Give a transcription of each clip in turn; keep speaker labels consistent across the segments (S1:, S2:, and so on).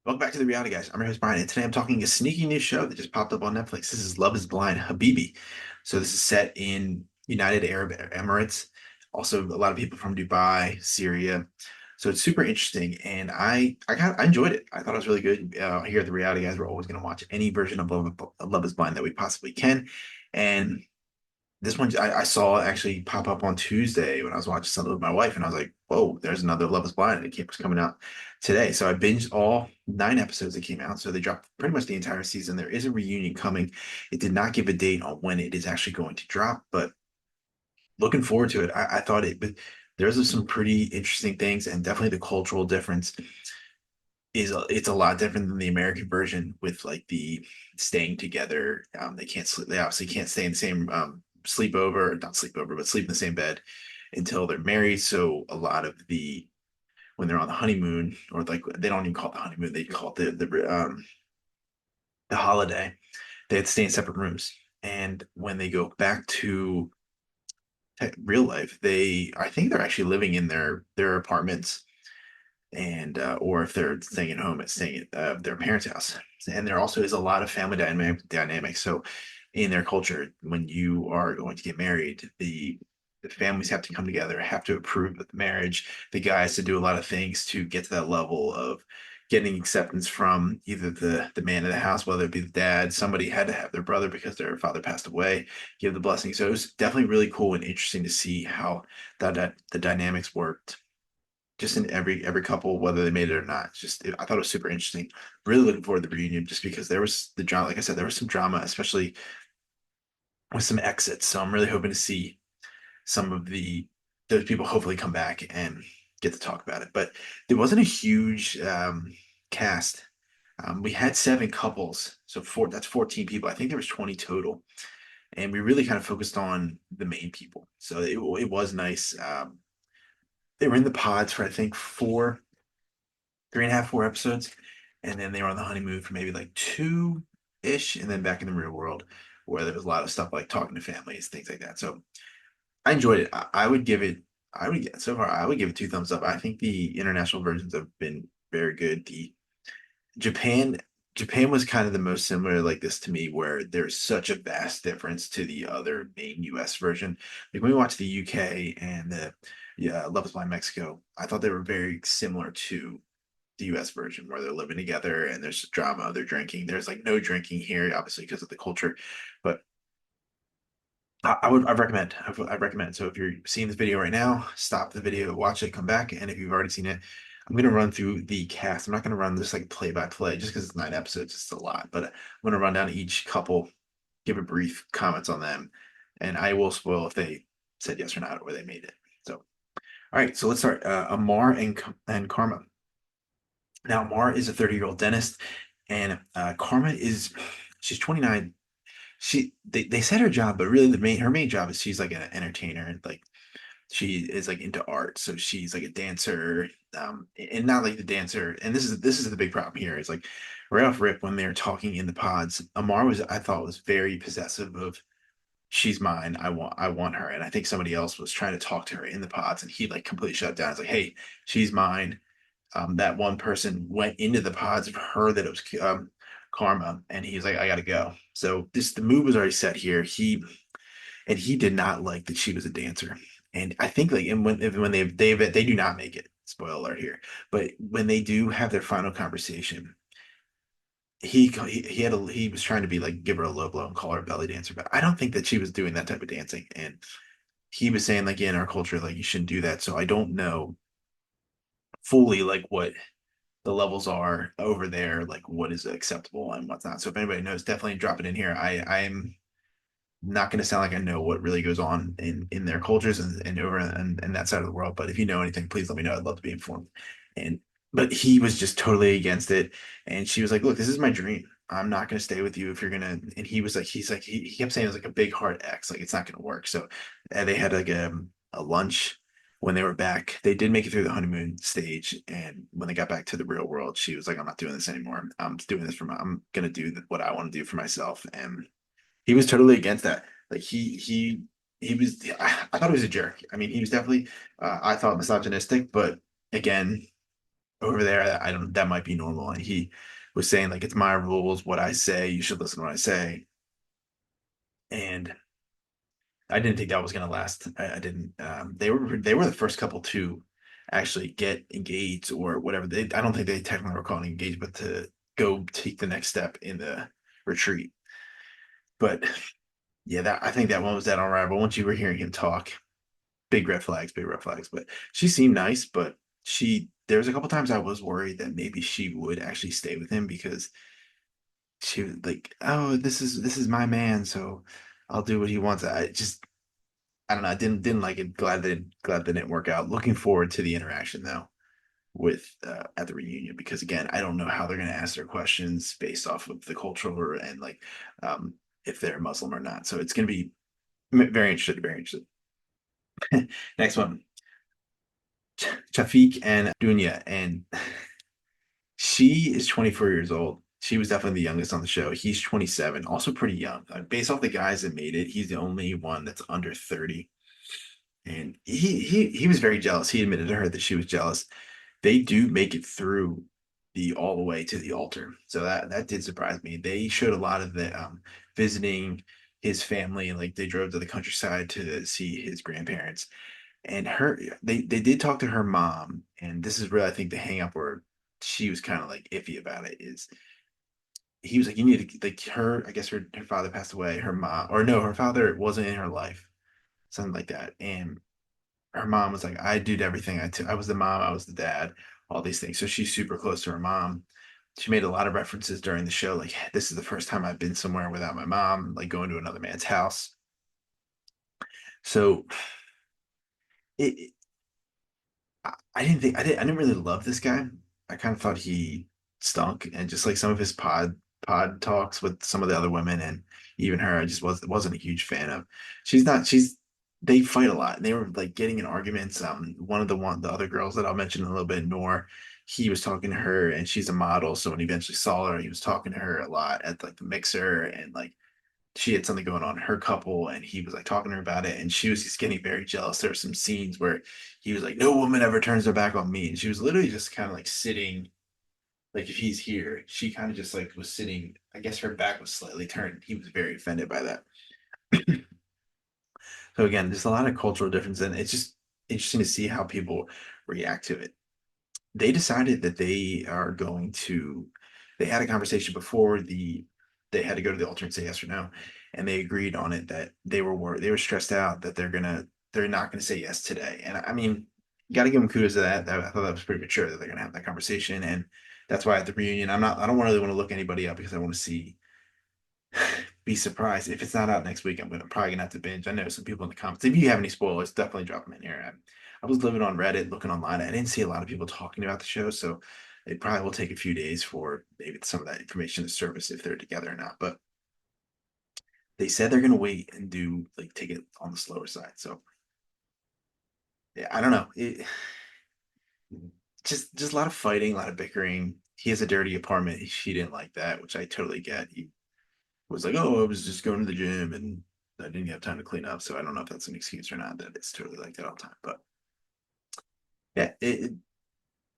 S1: Welcome back to the Reality Guys. I'm your host Brian, and today I'm talking a sneaky new show that just popped up on Netflix. This is Love Is Blind Habibi. So this is set in United Arab Emirates. Also, a lot of people from Dubai, Syria. So it's super interesting, and I enjoyed it. I thought it was really good. Here at the Reality Guys, we're always going to watch any version of Love Is Blind that we possibly can, and this one I saw actually pop up on Tuesday when I was watching something with my wife, and I was like, "Whoa, there's another Love Is Blind!" And it keeps coming out today. So I binged all 9 episodes that came out. So they dropped pretty much the entire season. There is a reunion coming. It did not give a date on when it is actually going to drop, but looking forward to it. I thought it, but there's some pretty interesting things, and definitely the cultural difference it's a lot different than the American version with like the staying together. They can't sleep. They obviously can't stay in the same sleepover, not sleepover, but sleep in the same bed until they're married. So a lot of the when they're on the honeymoon, or like they don't even call it the honeymoon, they call it the holiday. They have to stay in separate rooms. And when they go back to real life, I think they're actually living in their apartments, and or if they're staying at home, it's staying at their parents' house. And there also is a lot of family dynamics. So in their culture, when you are going to get married, the families have to come together, have to approve of the marriage. The guy has to do a lot of things to get to that level of getting acceptance from either the man of the house, whether it be the dad. Somebody had to have their brother because their father passed away, give the blessing. So it was definitely really cool and interesting to see how the dynamics worked just in every couple, whether they made it or not. I thought it was super interesting. Really looking forward to the reunion just because there was the drama. Like I said, there was some drama, especially with some exits. So I'm really hoping to see some of those people hopefully come back and get to talk about it. But there wasn't a huge cast. We had 7 couples, so that's 14 people. I think there was 20 total, and we really kind of focused on the main people. So it was nice. They were in the pods for I think 3.5, 4 episodes, and then they were on the honeymoon for maybe like two ish, and then back in the real world where there was a lot of stuff like talking to families, things like that. So I enjoyed it. I would give it. I would get so far. I would give it 2 thumbs up. I think the international versions have been very good. The Japan Japan was kind of the most similar like this to me, where there's such a vast difference to the other main US version. Like when we watched the UK and the Love is Blind Mexico, I thought they were very similar to the US version where they're living together and there's drama, they're drinking. There's like no drinking here, obviously because of the culture. But I recommend. So if you're seeing this video right now, stop the video, watch it, come back. And if you've already seen it, I'm gonna run through the cast. I'm not gonna run this like play by play just because it's 9 episodes, it's a lot. But I'm gonna run down each couple, give a brief comments on them, and I will spoil if they said yes or not or they made it. So all right, so let's start. Amar and Karma. Now Amar is a 30-year-old dentist, and Karma is she's 29. They said her job, but really her main job is she's like an entertainer. Like she is like into art, so she's like a dancer, and not like the dancer. And this is the big problem here. Is like right off rip when they're talking in the pods, Amar was I thought was very possessive of she's mine. I want her, and I think somebody else was trying to talk to her in the pods, and he like completely shut down. It's like, hey, she's mine. That one person went into the pods of her that it was Karma, and he's like, I gotta go. So the move was already set here. He did not like that she was a dancer, and I think like and when they do not make it. Spoiler alert here, but when they do have their final conversation, he was trying to be like give her a low blow and call her a belly dancer, but I don't think that she was doing that type of dancing, and he was saying like in our culture like you shouldn't do that. So I don't know fully like what the levels are over there, like what is acceptable and what's not. So if anybody knows, definitely drop it in here. I'm not going to sound like I know what really goes on in their cultures and over and that side of the world. But if you know anything, please let me know. I'd love to be informed. And but he was just totally against it. And she was like, "Look, this is my dream. I'm not going to stay with you if you're gonna." And he kept saying it was like a big hard X, like it's not going to work. So they had like a lunch when they were back. They did make it through the honeymoon stage, and when they got back to the real world, she was like, "I'm not doing this anymore. I'm doing this I'm gonna do what I want to do for myself." And he was totally against that. Like he was. I thought he was a jerk. I mean, he was definitely. I thought misogynistic, but again, over there, I don't, that might be normal. And he was saying like, it's my rules, what I say, you should listen to what I say. And I didn't think that was going to last. I didn't. They were the first couple to actually get engaged or whatever. I don't think they technically were calling engaged, but to go take the next step in the retreat. But yeah, that I think that one was that all right. But once you were hearing him talk, big red flags, big red flags. But she seemed nice, but there was a couple times I was worried that maybe she would actually stay with him because she was like, oh, this is my man, so I'll do what he wants. I don't know. I didn't like it. Glad that didn't work out. Looking forward to the interaction though with at the reunion because again, I don't know how they're going to ask their questions based off of the cultural and like um, if they're Muslim or not. So it's going to be very interesting. Very interesting. Next one, Chafik and Dunya, and she is 24 years old. She was definitely the youngest on the show. He's 27, also pretty young. Based off the guys that made it, he's the only one that's under 30. And he was very jealous. He admitted to her that she was jealous. They do make it through the all the way to the altar. So that did surprise me. They showed a lot of the visiting his family, like they drove to the countryside to see his grandparents. And they did talk to her mom, and this is really I think the hang up where she was kind of like iffy about it is he was like, you need to like her, I guess her father passed away, her mom, or no, her father wasn't in her life, something like that. And her mom was like, I did everything. I was the mom, I was the dad, all these things. So she's super close to her mom. She made a lot of references during the show, like this is the first time I've been somewhere without my mom, like going to another man's house. So it I didn't really love this guy. I kind of thought he stunk, and just like some of his pod talks with some of the other women and even her, I just wasn't a huge fan of. She's not. They fight a lot. They were like getting in arguments. The other girls that I'll mention in a little bit, Nor, he was talking to her, and she's a model. So when he eventually saw her, he was talking to her a lot at like the mixer, and like she had something going on in her couple and he was like talking to her about it and she was just getting very jealous. There were some scenes where he was like, no woman ever turns their back on me. And she was literally just kind of like sitting, like if he's here, she kind of just like was sitting, I guess her back was slightly turned. He was very offended by that. So again, there's a lot of cultural difference and it's just interesting to see how people react to it. They decided that they had a conversation before they had to go to the altar and say yes or no, and they agreed on it that they were stressed out that they're not gonna say yes today. And I mean, you got to give them kudos to that. I thought that was pretty mature that they're gonna have that conversation, and that's why at the reunion, I don't really want to look anybody up because I want to see be surprised if it's not out next week. Probably gonna have to binge. I know some people in the comments. If you have any spoilers, definitely drop them in here. I was living on Reddit, looking online. I didn't see a lot of people talking about the show, so it probably will take a few days for maybe some of that information to surface if they're together or not. But they said they're gonna wait and do like take it on the slower side. So yeah, I don't know. Just a lot of fighting, a lot of bickering. He has a dirty apartment. She didn't like that, which I totally get. He was like, "Oh, I was just going to the gym and I didn't have time to clean up." So I don't know if that's an excuse or not. That it's totally like that all the time. But yeah,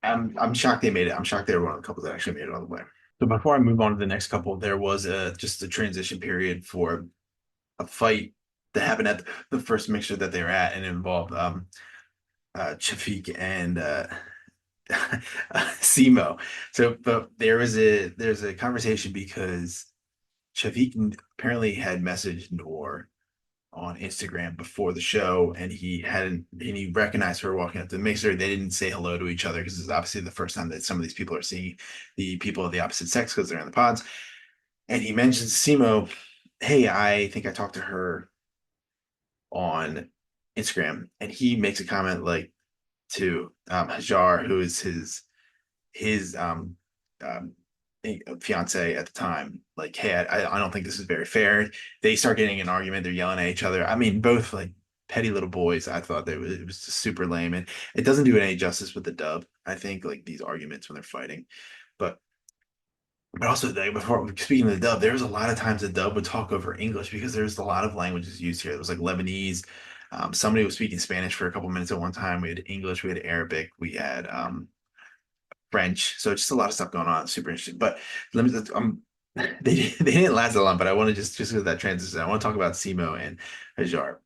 S1: I'm shocked they made it. I'm shocked they were one of the couples that actually made it all the way. So before I move on to the next couple, there was just a transition period for a fight that happened at the first mixer that they were at, and it involved Chafik and Simo. So, but there's a conversation because Chafik apparently had messaged Noor on Instagram before the show, and he recognized her walking up to the mixer. They didn't say hello to each other because it's obviously the first time that some of these people are seeing the people of the opposite sex because they're in the pods. And he mentions Simo, hey, I think I talked to her on Instagram, and he makes a comment like to Hajar, who is his um fiance at the time, like, hey, I don't think this is very fair. They start getting an argument, they're yelling at each other. I mean, both like petty little boys. I thought it was just super lame, and it doesn't do any justice with the dub. I think like these arguments when they're fighting, but also before speaking of the dub, there was a lot of times the dub would talk over English because there's a lot of languages used here. There was like Lebanese. Somebody was speaking Spanish for a couple minutes at one time. We had English, we had Arabic, we had French. So just a lot of stuff going on. Super interesting. But let me they didn't last that long, but I want to just with that transition, I want to talk about Simo and Hajar.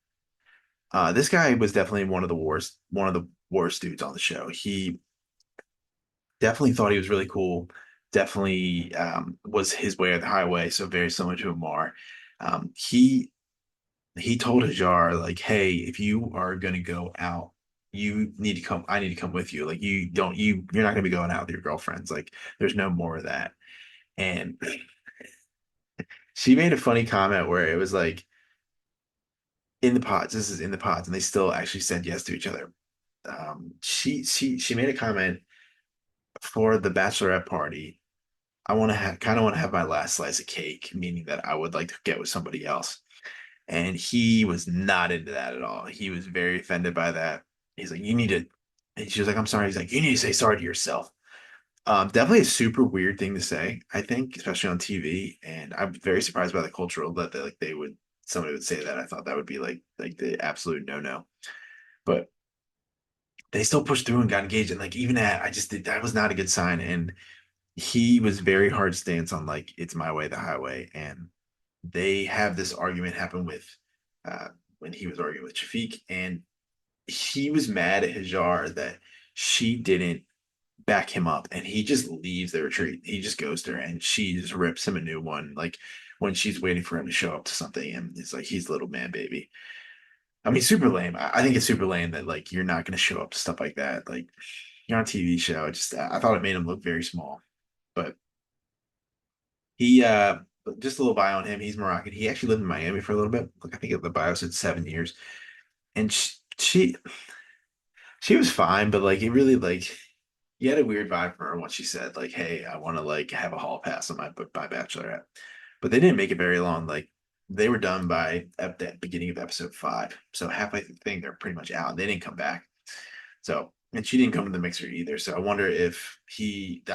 S1: This guy was definitely one of the worst dudes on the show. He definitely thought he was really cool. Definitely was his way or the highway. So very similar to Amar. He told Hajar like, "Hey, if you are gonna go out, you need to come. I need to come with you. Like, you're not gonna be going out with your girlfriends. Like, there's no more of that." And she made a funny comment where it was like, "In the pods. This is in the pods," and they still actually said yes to each other. She made a comment for the bachelorette party. I want to have kind of want to have my last slice of cake, meaning that I would like to get with somebody else. And he was not into that at all. He was very offended by that. He's like, you need to, and she was like, I'm sorry. He's like, you need to say sorry to yourself. Definitely a super weird thing to say, I think, especially on TV. And I'm very surprised by the cultural that they would somebody would say that. I thought that would be like the absolute no-no. But they still pushed through and got engaged. And like even that, I just did that was not a good sign. And he was very hard stance on like it's my way, the highway. And they have this argument happen with uh, when he was arguing with Chafik, and he was mad at Hajar that she didn't back him up, and he just leaves the retreat. He just goes to her, and she just rips him a new one, like when she's waiting for him to show up to something, and it's like he's little man baby. I mean, super lame. I think it's super lame that like you're not going to show up to stuff like that. Like you're on a TV show. I thought it made him look very small, but he just a little bio on him. He's Moroccan. He actually lived in Miami for a little bit. Like I think the bio said 7 years, and she was fine, but like it really like you had a weird vibe from her once she said like, "Hey, I want to like have a hall pass on my bachelorette," but they didn't make it very long. Like they were done by at the beginning of episode 5, so halfway through the thing they're pretty much out. They didn't come back. So and she didn't come to the mixer either. So I wonder if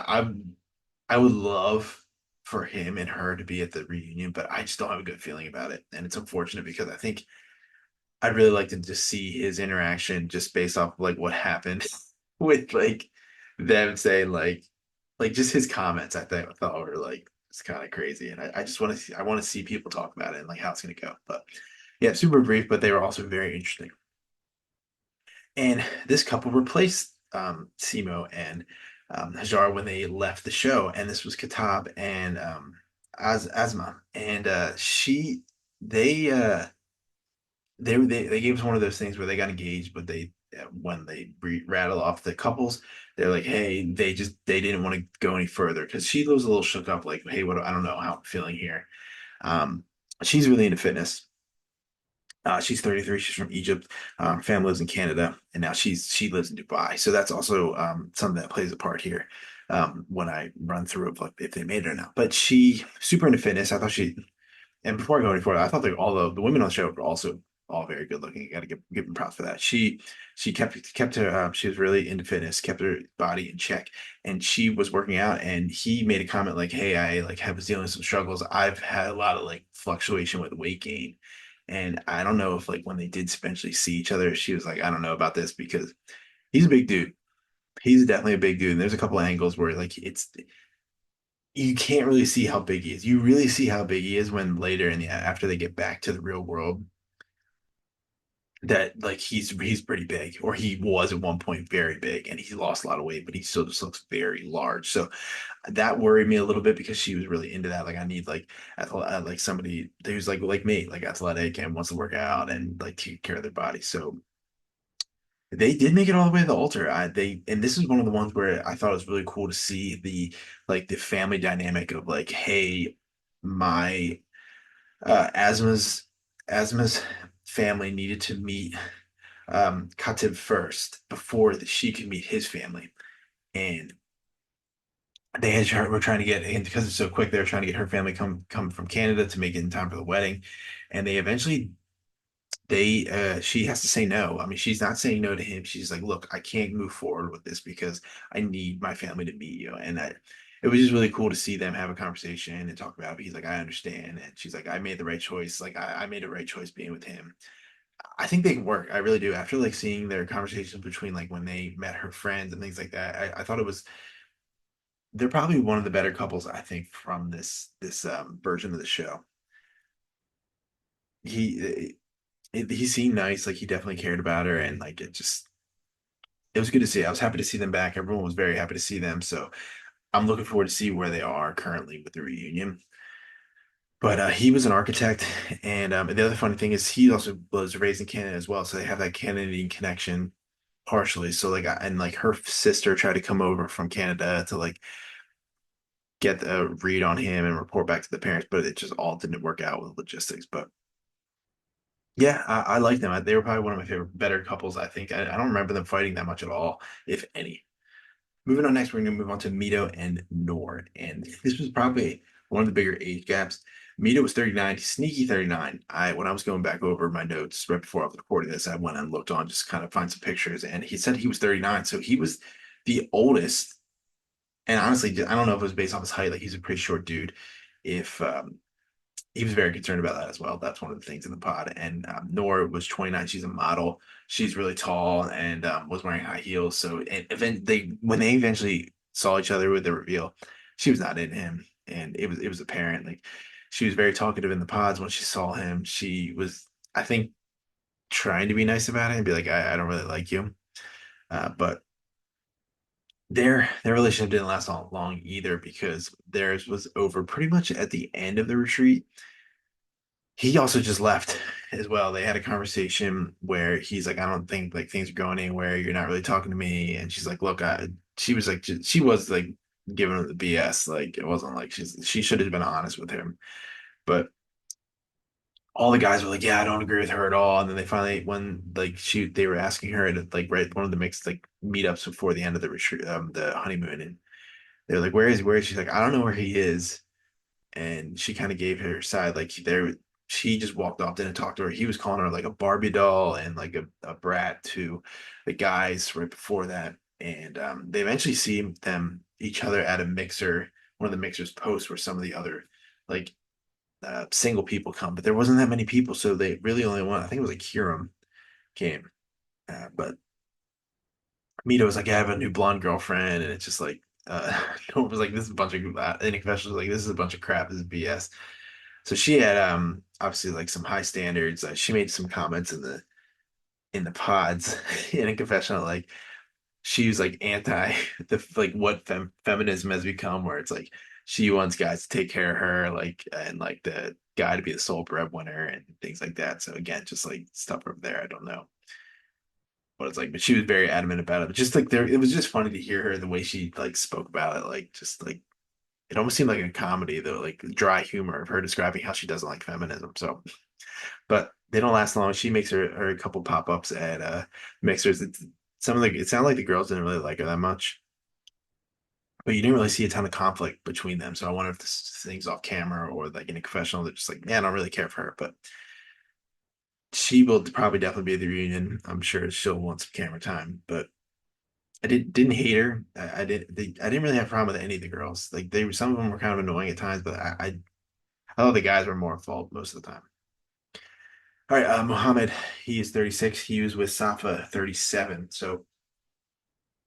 S1: I would love for him and her to be at the reunion, but I just don't have a good feeling about it. And it's unfortunate because I think I'd really like to just see his interaction just based off like what happened with like them saying like just his comments I thought were like it's kind of crazy. And I just want to see I want to see people talk about it and like how it's gonna go. But yeah, super brief, but they were also very interesting. And this couple replaced Simo and Hajar when they left the show, and this was Katab and Asma, and they they gave us one of those things where they got engaged, but they when they rattle off the couples, they're like, hey, they didn't want to go any further because she was a little shook up, like, hey, what I don't know how I'm feeling here. Um, she's really into fitness. She's 33. She's from Egypt. Family lives in Canada, and now she lives in Dubai. So that's also something that plays a part here when I run through of like if they made it or not. But she super into fitness. I thought she and before I go any further, I thought they all the women on the show were also all very good looking. You got to give them props for that. She kept her. She was really into fitness, kept her body in check, and she was working out. And he made a comment like, "Hey, I like have was dealing with some struggles. I've had a lot of like fluctuation with weight gain." And I don't know if like when they did eventually see each other, she was like, "I don't know about this because he's a big dude. He's definitely a big dude." And there's a couple of angles where like it's you can't really see how big he is. You really see how big he is when later in the after they get back to the real world that like he's pretty big or he was at one point very big and he lost a lot of weight but he still just looks very large. So that worried me a little bit because she was really into that. Like I need like like somebody who's like me, like athletic and wants to work out and like take care of their body. So they did make it all the way to the altar. And this is one of the ones where I thought it was really cool to see the like the family dynamic of like, hey, my Asma's Asma's family needed to meet Katib first before she could meet his family. And were trying to get and because it's so quick, they were trying to get her family come from Canada to make it in time for the wedding. And they eventually she has to say no. I mean, she's not saying no to him. She's like, look, I can't move forward with this because I need my family to meet you. And it was just really cool to see them have a conversation and talk about it. He's like, I understand. And she's like, I made the right choice. Like I made the right choice being with him. I think they can work. I really do. After like seeing their conversations between like when they met her friends and things like that, I thought it was they're probably one of the better couples I think from this version of the show. He he seemed nice, like he definitely cared about her, and like it was good to see. I was happy to see them back. Everyone was very happy to see them, so I'm looking forward to see where they are currently with the reunion. But he was an architect, and the other funny thing is he also was raised in Canada as well, so they have that Canadian connection partially. So like, and like her sister tried to come over from Canada to like get a read on him and report back to the parents, but it just all didn't work out with logistics. But yeah, I like them. They were probably one of my favorite, better couples. I think I don't remember them fighting that much at all, if any. Moving on next, we're going to move on to Mito and Nord. And this was probably one of the bigger age gaps. Mito was 39, sneaky 39. When I was going back over my notes right before I was recording this, I went and looked on just kind of find some pictures, and he said he was 39. So he was the oldest. And honestly, I don't know if it was based off his height. Like he's a pretty short dude. If He was very concerned about that as well. That's one of the things in the pod. And Nora was 29. She's a model. She's really tall and was wearing high heels. So and when they eventually saw each other with the reveal, she was not in him, and it was apparent. Like she was very talkative in the pods when she saw him. She was, I think, trying to be nice about it and be like, I don't really like you. But their relationship didn't last long either because theirs was over pretty much at the end of the retreat. He also just left as well. They had a conversation where he's like, I don't think like things are going anywhere. You're not really talking to me. And she's like, look, she was like, she was like giving him the BS. Like it wasn't like she should have been honest with him. But all the guys were like, yeah, I don't agree with her at all. And then they finally, when like they were asking her at like right one of the mixed like meetups before the end of the retreat, the honeymoon, and they're like, where is? She's like, I don't know where he is, and she kind of gave her side like there she just walked off, didn't talk to her. He was calling her like a Barbie doll and like a brat to the guys right before that. And they eventually see them each other at a mixer, one of the mixers posts where some of the other like single people come, but there wasn't that many people, so they really only want, I think it was like Hiram came. But Mito was like, I have a new blonde girlfriend, and it's just like it was like this is a bunch of any confessionals like this is a bunch of crap, this is BS. So she had obviously like some high standards. She made some comments in the pods in a confessional, like she was like anti the like what feminism has become, where it's like she wants guys to take care of her, like and like the guy to be the sole breadwinner and things like that. So again, just like stuff over there, I don't know what it's like, but she was very adamant about it. But just like there, it was just funny to hear her the way she like spoke about it, like just like it almost seemed like a comedy though, like dry humor of her describing how she doesn't like feminism. So, but they don't last long. She makes her a couple pop ups at mixers. Some of the it sounded like the girls didn't really like her that much, but you didn't really see a ton of conflict between them. So I wonder if this thing's off camera or like in a confessional. They're just like, yeah, I don't really care for her, but she will probably definitely be at the reunion. I'm sure she'll want some camera time, but I didn't hate her. I didn't really have a problem with any of the girls. Like they were some of them were kind of annoying at times, but I thought the guys were more at fault most of the time. All right, Mohammed, he is 36. He was with Safa 37. So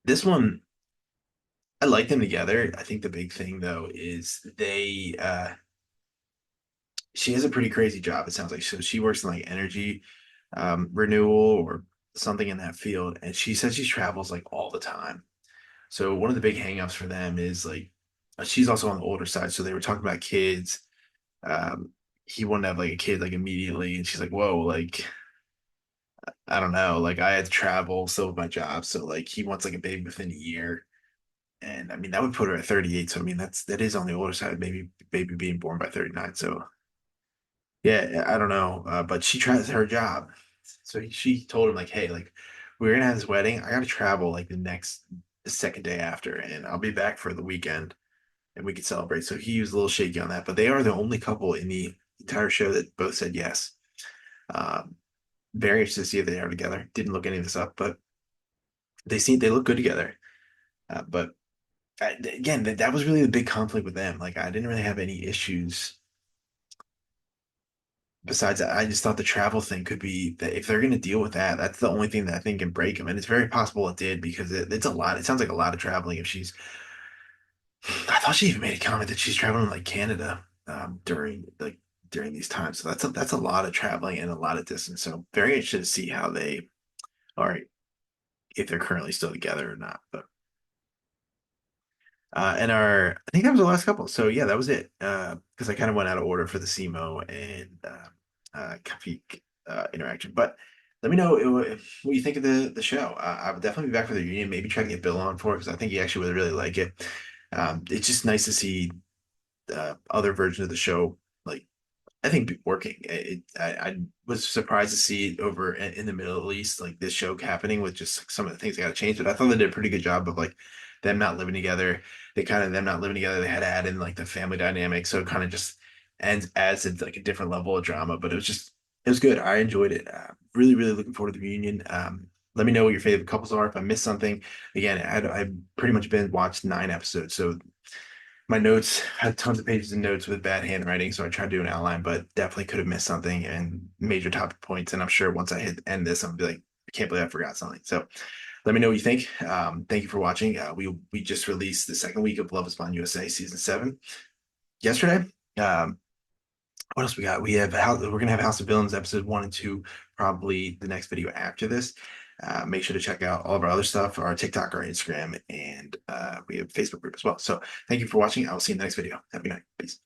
S1: this one, I like them together. I think the big thing though is she has a pretty crazy job, it sounds like. So she works in like energy renewal or something in that field. And she says she travels like all the time. So one of the big hangups for them is like she's also on the older side. So they were talking about kids. Um, he wanted to have like a kid like immediately, and she's like, "Whoa, like I don't know, like I had to travel still with my job, so like he wants like a baby within a year." And I mean that would put her at 38. So I mean that is on the older side, maybe baby being born by 39. So yeah, I don't know, but she tries her job. So she told him like, "Hey, like we're gonna have this wedding. I gotta travel like the second day after, and I'll be back for the weekend." And we could celebrate. So he was a little shaky on that, but they are the only couple in the entire show that both said yes. Um, Very interested to see if they are together. Didn't look any of this up, but they look good together. But again, that was really the big conflict with them. Like I didn't really have any issues besides that. I just thought the travel thing could be that if they're going to deal with that, that's the only thing that I think can break them. And it's very possible it did because it's a lot. It sounds like a lot of traveling if she's I thought she even made a comment that she's traveling like Canada during these times. So that's a lot of traveling and a lot of distance. So very interested to see how they are, if they're currently still together or not. But and our I think that was the last couple. So yeah, that was it. Because I kind of went out of order for the Simo and Kafik interaction. But let me know what you think of the show. I would definitely be back for the reunion. Maybe try to get Bill on for it because I think he actually would really like it. It's just nice to see other versions of the show like I think working. I was surprised to see it over in the Middle East, like this show happening with just like, some of the things they got to change. But I thought they did a pretty good job of like them not living together. They kind of them not living together. They had to add in like the family dynamic, so it kind of just adds to like a different level of drama. But it was good. I enjoyed it. Really, really looking forward to the reunion. Let me know what your favorite couples are. If I missed something, again, I pretty much been watched 9 episodes, so my notes had tons of pages of notes with bad handwriting, so I tried to do an outline, but definitely could have missed something and major topic points. And I'm sure once I hit end this, I'm gonna be like, I can't believe I forgot something. So let me know what you think. Thank you for watching. We just released the second week of Love Is Blind USA season 7 yesterday. Um, what else we got? We're gonna have House of Villains episode 1 and 2, probably the next video after this. Make sure to check out all of our other stuff, our TikTok, our Instagram, and we have a Facebook group as well. So thank you for watching. I will see you in the next video. Have a good night. Peace.